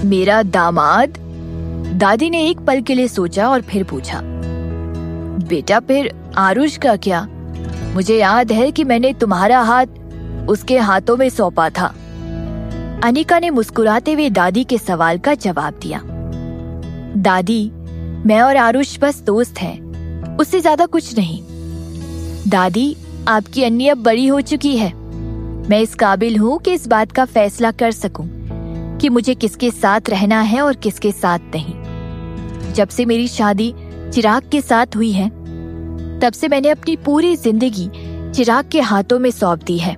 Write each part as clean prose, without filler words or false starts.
मेरा दामाद? दादी ने एक पल के लिए सोचा और फिर पूछा, बेटा फिर आरुष का क्या? मुझे याद है कि मैंने तुम्हारा हाथ उसके हाथों में सौंपा था। अनिका ने मुस्कुराते हुए दादी के सवाल का जवाब दिया। दादी, मैं और आरुष बस दोस्त हैं, उससे ज्यादा कुछ नहीं। दादी, आपकी अन्नी अब बड़ी हो चुकी है। मैं इस काबिल हूँ कि इस बात का फैसला कर सकूं कि मुझे किसके साथ रहना है और किसके साथ नहीं। जब से मेरी शादी चिराग के साथ हुई है, तब से मैंने अपनी पूरी जिंदगी चिराग के हाथों में सौंप दी है।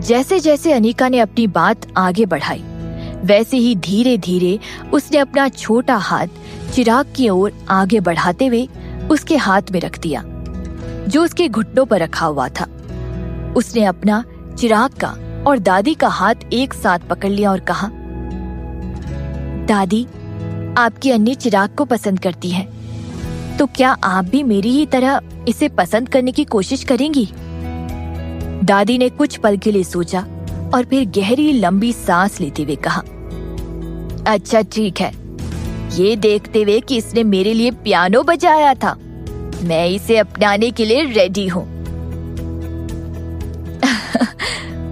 जैसे जैसे अनिका ने अपनी बात आगे बढ़ाई, वैसे ही धीरे धीरे उसने अपना छोटा हाथ चिराग की ओर आगे बढ़ाते हुए उसके हाथ में रख दिया, जो उसके घुटनों पर रखा हुआ था। उसने अपना, चिराग का और दादी का हाथ एक साथ पकड़ लिया और कहा, दादी, आपकी अन्नी चिराग को पसंद करती है, तो क्या आप भी मेरी ही तरह इसे पसंद करने की कोशिश करेंगी? दादी ने कुछ पल के लिए सोचा और फिर गहरी लंबी सांस लेते हुए कहा, अच्छा ठीक है, ये देखते हुए कि इसने मेरे लिए पियानो बजाया था, मैं इसे अपनाने के लिए रेडी हूँ।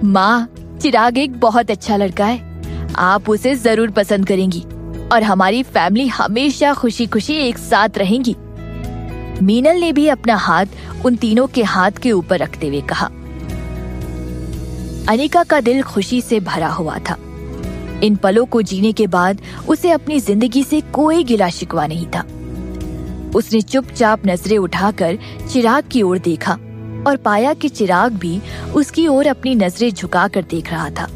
माँ, चिराग एक बहुत अच्छा लड़का है, आप उसे जरूर पसंद करेंगी और हमारी फैमिली हमेशा खुशी खुशी एक साथ रहेंगी। मीनल ने भी अपना हाथ उन तीनों के हाथ के ऊपर रखते हुए कहा। अनिका का दिल खुशी से भरा हुआ था। इन पलों को जीने के बाद उसे अपनी जिंदगी से कोई गिला शिकवा नहीं था। उसने चुपचाप नजरें उठाकर चिराग की ओर देखा और पाया कि चिराग भी उसकी ओर अपनी नजरें झुकाकर देख रहा था।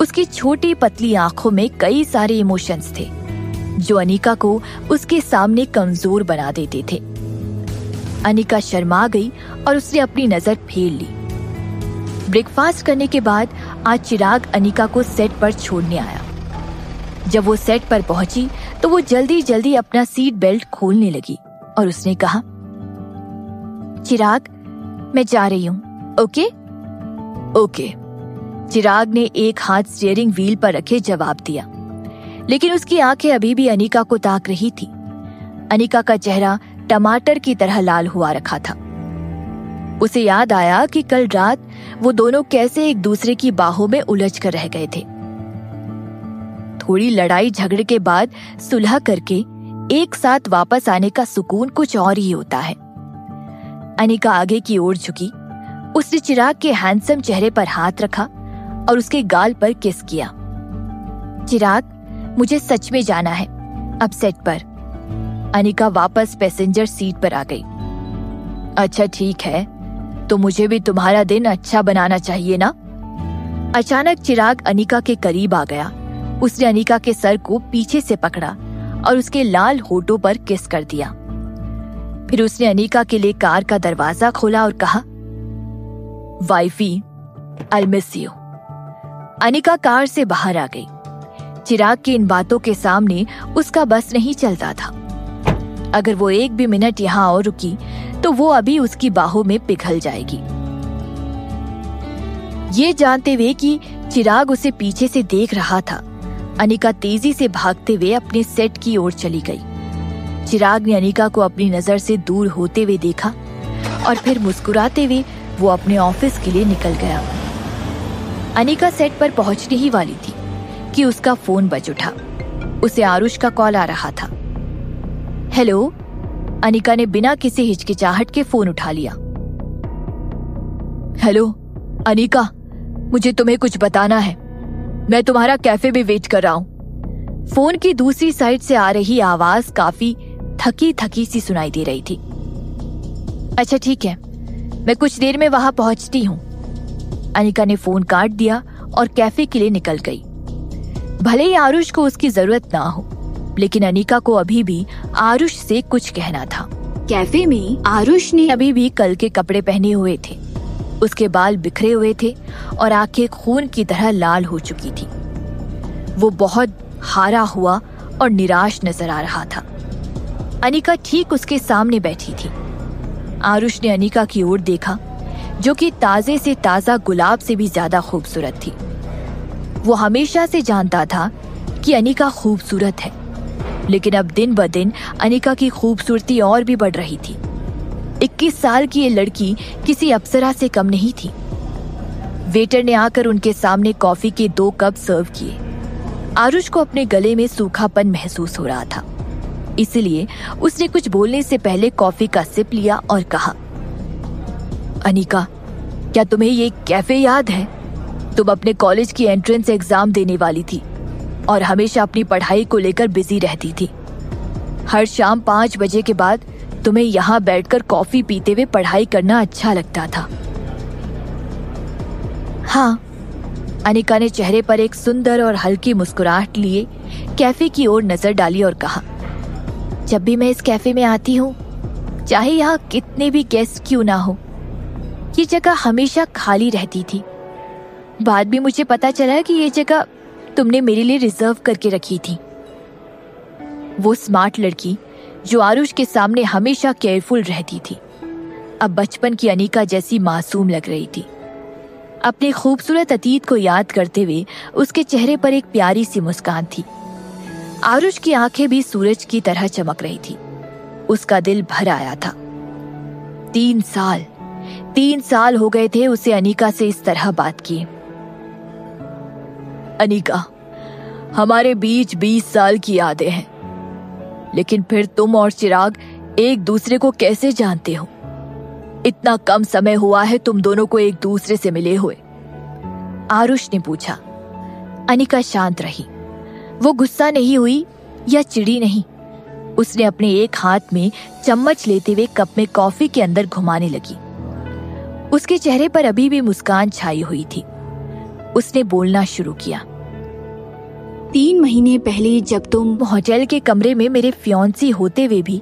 उसकी छोटी पतली आंखों में कई सारे इमोशंस थे, जो अनिका को उसके सामने कमजोर बना देते थे। अनिका शर्मा गई और उसने अपनी नजर फेर ली। ब्रेकफास्ट करने के बाद आज चिराग अनिका को सेट पर छोड़ने आया। जब वो सेट पर पहुंची तो वो जल्दी जल्दी अपना सीट बेल्ट खोलने लगी और उसने कहा, चिराग, मैं जा रही हूँ, ओके? ओके। चिराग ने एक हाथ स्टीयरिंग व्हील पर रखे जवाब दिया, लेकिन उसकी आंखें अभी भी अनिका को ताक रही थी। अनिका का चेहरा टमाटर की तरह लाल हुआ रखा था। उसे याद आया कि कल रात वो दोनों कैसे एक दूसरे की बाहों में उलझ कर रह गए थे। थोड़ी लड़ाई झगड़े के बाद सुलह करके एक साथ वापस आने का सुकून कुछ और ही होता है। अनिका आगे की ओर झुकी, उसने चिराग के हैंडसम चेहरे पर हाथ रखा और उसके गाल पर किस किया। चिराग, मुझे सच में जाना है, अब सेट पर। अनिका वापस पैसेंजर सीट पर आ गई। अच्छा ठीक है, तो मुझे भी तुम्हारा दिन अच्छा बनाना चाहिए ना? अचानक चिराग अनिका के करीब आ गया। उसने अनिका के सर को पीछे से पकड़ा और उसके लाल होठों पर किस कर दिया। फिर उसने अनिका के लिए कार का दरवाजा खोला और कहा, wifey, I miss you. Anika car से बाहर आ गई। चिराग की इन बातों के सामने उसका बस नहीं चलता था। अगर वो एक भी मिनट यहाँ और रुकी तो वो अभी उसकी बाहों में पिघल जाएगी। ये जानते हुए कि चिराग उसे पीछे से देख रहा था, अनिका तेजी से भागते हुए अपने सेट की ओर चली गई। चिराग ने अनिका को अपनी नजर से दूर होते हुए देखा और फिर मुस्कुराते हुए वो अपने ऑफिस के लिए निकल गया। अनिका सेट पर पहुंचने ही वाली थी कि उसका फोन बज उठा। उसे आरुष का कॉल आ रहा था। हेलो। अनिका ने बिना किसी हिचकिचाहट के फोन उठा लिया। हेलो अनिका, मुझे तुम्हें कुछ बताना है। मैं तुम्हारा कैफे में वेट कर रहा हूँ। फोन की दूसरी साइड से आ रही आवाज काफी थकी थकी सी सुनाई दे रही थी। अच्छा ठीक है, मैं कुछ देर में वहां पहुंचती हूँ। अनिका ने फोन काट दिया और कैफे के लिए निकल गई। भले ही आरुष को उसकी जरूरत ना हो, लेकिन अनिका को अभी भी आरुष से कुछ कहना था। कैफे में आरुष ने अभी भी कल के कपड़े पहने हुए थे। उसके बाल बिखरे हुए थे और आंखें खून की तरह लाल हो चुकी थी। वो बहुत हारा हुआ और निराश नजर आ रहा था। अनिका ठीक उसके सामने बैठी थी। आरुष ने अनिका की ओर देखा, जो कि ताजे से ताजा गुलाब से भी ज्यादा खूबसूरत थी। वो हमेशा से जानता था कि अनिका खूबसूरत है, लेकिन अब दिन ब दिन अनिका की खूबसूरती और भी बढ़ रही थी। 21 साल की ये लड़की किसी अप्सरा से कम नहीं थी। वेटर ने आकर उनके सामने कॉफी के 2 कप सर्व किए। आरुष को अपने गले में सूखापन महसूस हो रहा था, इसलिए उसने कुछ बोलने से पहले कॉफी का सिप लिया और कहा, अनिका, क्या तुम्हें ये कैफे याद है? तुम अपने कॉलेज की एंट्रेंस एग्जाम देने वाली थी और हमेशा अपनी पढ़ाई को लेकर बिजी रहती थी। हर शाम 5 बजे के बाद तुम्हें यहाँ बैठकर कॉफी पीते हुए पढ़ाई करना अच्छा लगता था। हाँ, अनिका ने चेहरे पर एक सुंदर और हल्की मुस्कुराहट लिए कैफे की ओर नजर डाली और कहा, जब भी मैं इस कैफे में आती हूँ, चाहे यहाँ कितने भी गेस्ट क्यों ना हो, ये जगह हमेशा खाली रहती थी। बाद में मुझे पता चला कि ये जगह तुमने मेरे लिए रिजर्व करके रखी थी। वो स्मार्ट लड़की जो आरुष के सामने हमेशा केयरफुल रहती थी, अब बचपन की अनिका जैसी मासूम लग रही थी। अपने खूबसूरत अतीत को याद करते हुए उसके चेहरे पर एक प्यारी सी मुस्कान थी। आरुष की आंखें भी सूरज की तरह चमक रही थी। उसका दिल भर आया था। 3 साल हो गए थे उसे अनिका से इस तरह बात किए। अनिका, हमारे बीच 20 साल की यादें हैं, लेकिन फिर तुम और चिराग एक दूसरे को कैसे जानते हो? इतना कम समय हुआ है तुम दोनों को एक दूसरे से मिले हुए, आरुष ने पूछा। अनिका शांत रही। वो गुस्सा नहीं हुई या चिढ़ी नहीं। उसने अपने एक हाथ में चम्मच लेते हुए कप में कॉफी के अंदर घुमाने लगी। उसके चेहरे पर अभी भी मुस्कान छाई हुई थी। उसने बोलना शुरू किया। 3 महीने पहले जब तुम होटल के कमरे में मेरे फियांसी होते हुए भी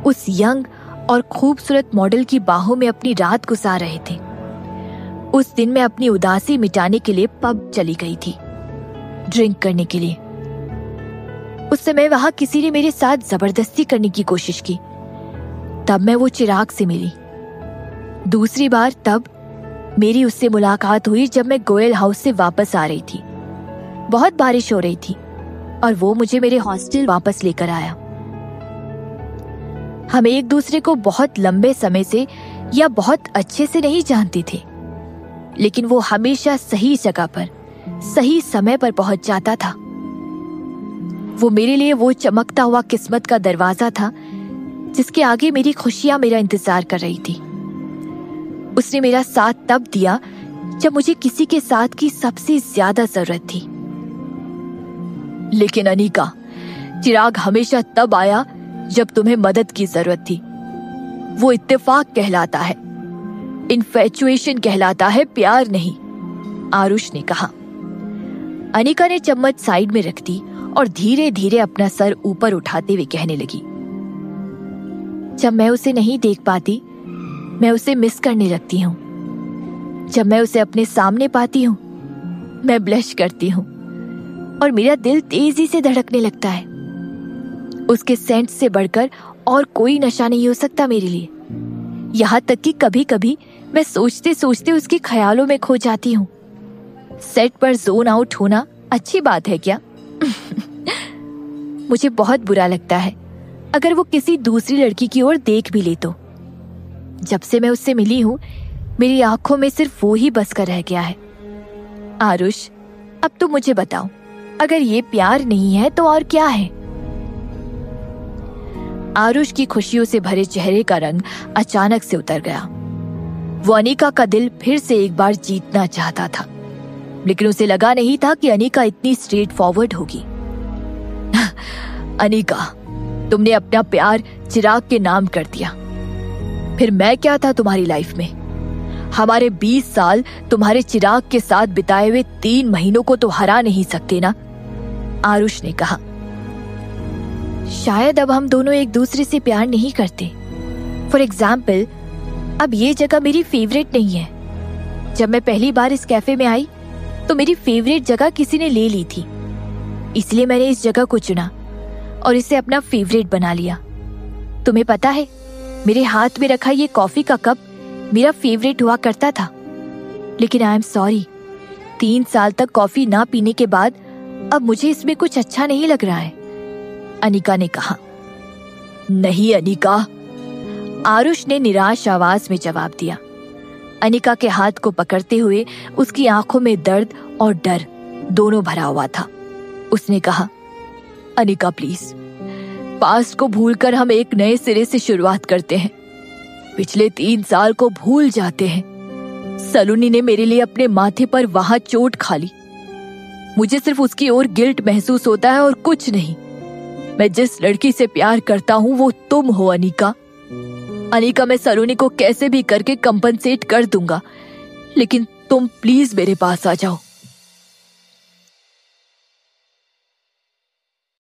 उस यंग और खूबसूरत मॉडल की बाहों में अपनी रात गुजार रहे थे, उस दिन मैं अपनी उदासी मिटाने के लिए पब चली गई थी, ड्रिंक करने के लिए। उस समय वहां किसी ने मेरे साथ जबरदस्ती करने की कोशिश की। तब मैं वो चिराग से मिली। दूसरी बार तब मेरी उससे मुलाकात हुई जब मैं गोयल हाउस से वापस आ रही थी। बहुत बारिश हो रही थी और वो मुझे मेरे हॉस्टल वापस लेकर आया। हम एक दूसरे को बहुत लंबे समय से या बहुत अच्छे से नहीं जानते थे, लेकिन वो हमेशा सही जगह पर सही समय पर पहुंच जाता था। वो मेरे लिए वो चमकता हुआ किस्मत का दरवाजा था जिसके आगे मेरी खुशियां मेरा इंतजार कर रही थी। उसने मेरा साथ तब दिया जब मुझे किसी के साथ की सबसे ज्यादा जरूरत थी। लेकिन अनिका, चिराग हमेशा तब आया जब तुम्हें मदद की जरूरत थी। वो इत्तेफाक कहलाता है, इन्फैचुएशन कहलाता है, प्यार नहीं, आरुष ने कहा। अनिका ने चम्मच साइड में रख दी और धीरे धीरे अपना सर ऊपर उठाते हुए कहने लगी, जब मैं उसे नहीं देख पाती, मैं उसे मिस करने लगती हूँ। जब मैं उसे अपने सामने पाती हूँ, मैं ब्लश करती हूँ और मेरा दिल तेजी से धड़कने लगता है। उसके सेंट से बढ़कर और कोई नशा नहीं हो सकता मेरे लिए। यहाँ तक कि कभी कभी मैं सोचते सोचते उसके ख्यालों में खो जाती हूँ। सेट पर जोन आउट होना अच्छी बात है क्या? मुझे बहुत बुरा लगता है अगर वो किसी दूसरी लड़की की ओर देख भी ले तो। जब से मैं उससे मिली हूँ, मेरी आंखों में सिर्फ वो ही बस कर रह गया है। आरुष, अब तुम मुझे बताओ, अगर ये प्यार नहीं है तो और क्या है? आरुष की खुशियों से भरे चेहरे का रंग अचानक से उतर गया। वो अनिका का दिल फिर से एक बार जीतना चाहता था, लेकिन उसे लगा नहीं था कि अनिका इतनी स्ट्रेट फॉरवर्ड होगी। अनिका, तुमने अपना प्यार चिराग के नाम कर दिया। फिर मैं क्या था तुम्हारी लाइफ में? हमारे 20 साल तुम्हारे चिराग के साथ बिताए हुए 3 महीनों को तो हरा नहीं सकते ना, आरुष ने कहा। शायद अब हम दोनों एक दूसरे से प्यार नहीं करते। फॉर एग्जाम्पल, अब ये जगह मेरी फेवरेट नहीं है। जब मैं पहली बार इस कैफे में आई तो मेरी फेवरेट जगह किसी ने ले ली थी, इसलिए मैंने इस जगह को चुना और इसे अपना फेवरेट बना लिया। तुम्हें पता है, मेरे हाथ में रखा ये कॉफी का कप मेरा फेवरेट हुआ करता था, लेकिन आई एम सॉरी, 3 साल तक कॉफी ना पीने के बाद अब मुझे इसमें कुछ अच्छा नहीं लग रहा है, अनिका ने कहा। नहीं अनिका, आरुष ने निराश आवाज में जवाब दिया। अनिका के हाथ को पकड़ते हुए उसकी आंखों में दर्द और डर दोनों भरा हुआ था। उसने कहा, अनिका प्लीज, पास्ट को भूलकर हम एक नए सिरे से शुरुआत करते हैं। पिछले 3 साल को भूल जाते हैं। सलोनी ने मेरे लिए अपने माथे पर वहां चोट खा ली। मुझे सिर्फ उसकी ओर गिल्ट महसूस होता है और कुछ नहीं। मैं जिस लड़की से प्यार करता हूं वो तुम हो अनिका। अनिका, मैं सलोनी को कैसे भी करके कंपनसेट कर दूंगा, लेकिन तुम प्लीज मेरे पास आ जाओ।